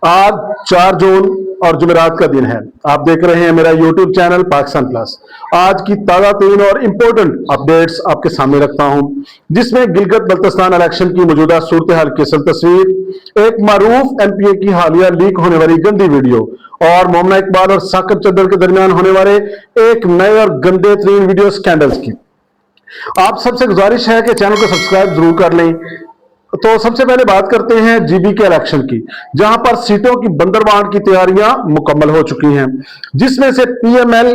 आज 4 जून और जुमेरात का दिन है। आप देख रहे हैं मेरा यूट्यूब चैनल पाकिस्तान प्लस। आज की ताज़ा तरीन और इम्पोर्टेंट अपडेट्स आपके सामने रखता हूं, जिसमें गिलगित बल्तिस्तान इलेक्शन की मौजूदा सूरत हाल की असल तस्वीर, एक मारूफ एमपीए की हालिया लीक होने वाली गंदी वीडियो और मोमना इकबाल और साकिब चद्दर के दरमियान होने वाले एक नए और गंदे तरीन वीडियो स्कैंडल्स की। आप सबसे गुजारिश है कि चैनल को सब्सक्राइब जरूर कर लें। तो सबसे पहले बात करते हैं जीबी के इलेक्शन की, जहां पर सीटों की बंदरबांट की तैयारियां मुकम्मल हो चुकी हैं, जिसमें से पीएमएल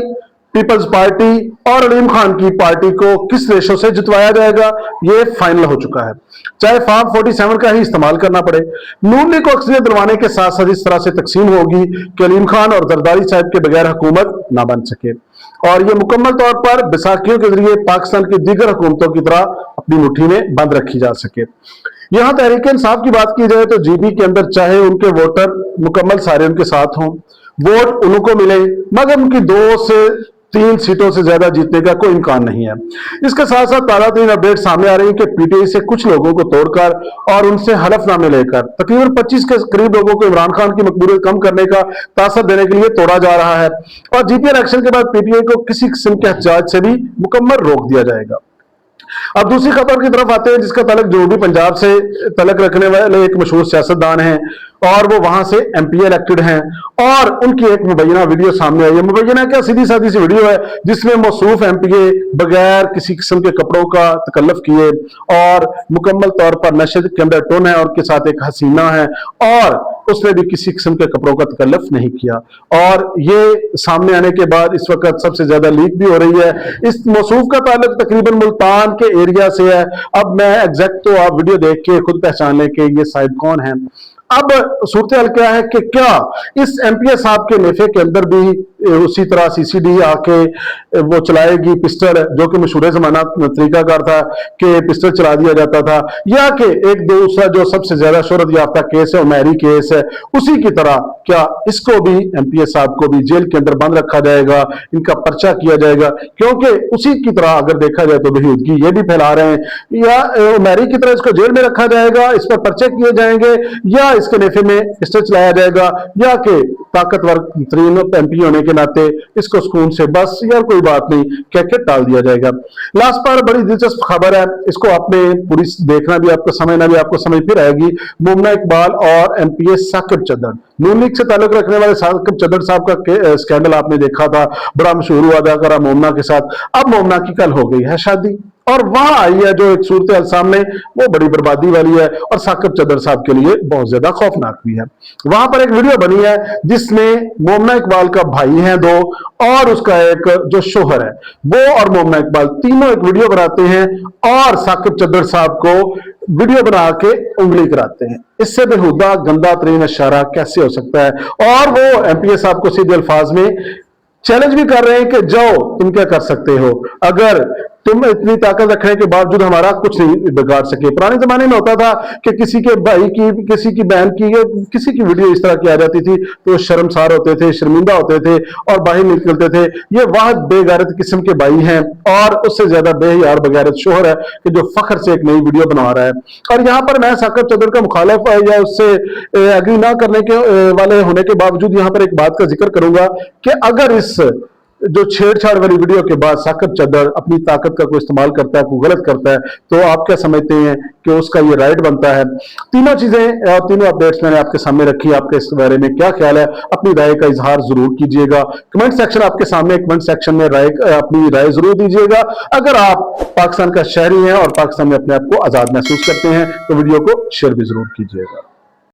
पीपल्स पार्टी और अलीम खान की पार्टी को किस रेशो से जितवाया जाएगा ये फाइनल हो चुका है, चाहे फॉर्म 47 का ही इस्तेमाल करना पड़े। नून लीग को अक्सरियत दिलवाने के साथ साथ इस तरह से तकसीम होगी कि अलीम खान और जरदारी साहब के बगैर हुकूमत ना बन सके और ये मुकम्मल तौर पर बैसाखियों के जरिए पाकिस्तान की दीगर हुकूमतों की तरह अपनी मुट्ठी में बंद रखी जा सके। यहां तहरीक इंसाफ की बात की जाए तो जीबी के अंदर चाहे उनके वोटर मुकम्मल सारे उनके साथ हों, वोट उनको मिले, मगर उनकी 2 से 3 सीटों से ज्यादा जीतने का कोई इम्कान नहीं है। इसके साथ साथ ताजा तरीन अपडेट सामने आ रही है कि पीटीआई से कुछ लोगों को तोड़कर और उनसे हलफनामे लेकर तकरीबन 25 के करीब लोगों को इमरान खान की मकबूलियत कम करने का तासर देने के लिए तोड़ा जा रहा है और जीपी इलेक्शन के बाद पीटीआई को किसी किस्म के एहतजाज से भी मुकम्मल रोक दिया जाएगा। अब दूसरी खबर की तरफ आते हैं, जिसका तलक जनूबी पंजाब से तलक रखने वाले एक मशहूर सियासतदान हैं और वो वहां से एमपीए इलेक्टेड हैं और उनकी एक मुबैना वीडियो सामने आई है। मुबैना क्या, सीधी सादी सी वीडियो है जिसमें मौसूफ एमपीए बगैर किसी किस्म के कपड़ों का तकल्लुफ किए और मुकम्मल तौर पर नशे के अंदर टोन है और के साथ एक हसीना है और उसने भी किसी किस्म के कपड़ों का तकल्लुफ नहीं किया और ये सामने आने के बाद इस वक्त सबसे ज्यादा लीक भी हो रही है। इस मौसूफ का ताल्लुक तकरीबन मुल्तान के एरिया से है। अब मैं एग्जैक्ट तो आप वीडियो देख के खुद पहचान लें कि ये साहिब कौन है। अब सूरत हाल क्या है कि क्या इस एमपीए साहब के नेफे के अंदर भी उसी तरह सीसीडी आके वो चलाएगी पिस्टल, जो कि मशहूर जमाना तरीकाकार था कि पिस्टल चला दिया जाता था, या कि एक दूसरा जो सबसे ज्यादा शोहरत याफ्ता केस है उमेरी केस है, उसी की तरह क्या इसको भी एमपीए साहब को भी जेल के अंदर बंद रखा जाएगा, इनका पर्चा किया जाएगा, क्योंकि उसी की तरह अगर देखा जाए तो बेहूदगी ये भी फैला रहे हैं, या उमेरी की तरह इसको जेल में रखा जाएगा, इस पर पर्चे किए जाएंगे, या इसके नेफे में पिस्टल चलाया जाएगा, या कि ताकतवर तरीन एमपी होने के नाते इसको सुकून से बस यार कोई बात नहीं कह के टाल दिया जाएगा। लास्ट पर बड़ी दिलचस्प खबर है, इसको आपने पूरी देखना भी आपको समझना भी आपको समझ फिर आएगी। मोमना इकबाल और एमपीए साकिब चद्दर, नून लीग से ताल्लुक रखने वाले साकिब चद्दर साहब का स्कैंडल आपने देखा था, बड़ा मशहूर हुआ अदाकारा मोमना के साथ। अब मोमना की कल हो गई है शादी और वहां आई है जो एक सूरत हाल सामने, वो बड़ी बर्बादी वाली है और साकिब चद्दर साहब के लिए बहुत ज्यादा खौफनाक भी है। वहां पर एक वीडियो बनी है जिसमें मोमना इकबाल का भाई है 2 और उसका एक जो शोहर है वो और मोमना इकबाल तीनों एक वीडियो बनाते हैं और साकिब चद्दर साहब को वीडियो बना के उंगली कराते हैं। इससे बेहुदा गंदा तरीन इशारा कैसे हो सकता है? और वो एमपीए साहब को सीधे अल्फाज में चैलेंज भी कर रहे हैं कि जाओ तुम क्या कर सकते हो, अगर तुम इतनी ताकत रखने के बावजूद हमारा कुछ नहीं बिगाड़ सके। पुराने जमाने में होता था कि किसी के भाई की, किसी की बहन की या किसी की वीडियो इस तरह की आ जाती थी तो शर्मसार होते थे, शर्मिंदा होते थे और बाहर निकलते थे। ये वाह बेगैरत किस्म के भाई हैं और उससे ज्यादा बेहयार बगैरत शोहर है कि जो फख्र से एक नई वीडियो बना रहा है। और यहाँ पर मैं साकिब चद्दर का मुखालिफ या उससे एग्री ना करने के वाले होने के बावजूद यहाँ पर एक बात का जिक्र करूंगा कि अगर इस जो छेड़छाड़ वाली वीडियो के बाद साकिब चद्दर अपनी ताकत का कोई इस्तेमाल करता है, कोई गलत करता है, तो आप क्या समझते हैं कि उसका ये राइट बनता है? तीनों चीजें और तीनों अपडेट्स मैंने आपके सामने रखी। आपके इस बारे में क्या ख्याल है? अपनी राय का इजहार जरूर कीजिएगा। कमेंट सेक्शन आपके सामने, कमेंट सेक्शन में अपनी राय जरूर दीजिएगा। अगर आप पाकिस्तान का शहरी हैं और पाकिस्तान में अपने आप को आजाद महसूस करते हैं तो वीडियो को शेयर भी जरूर कीजिएगा।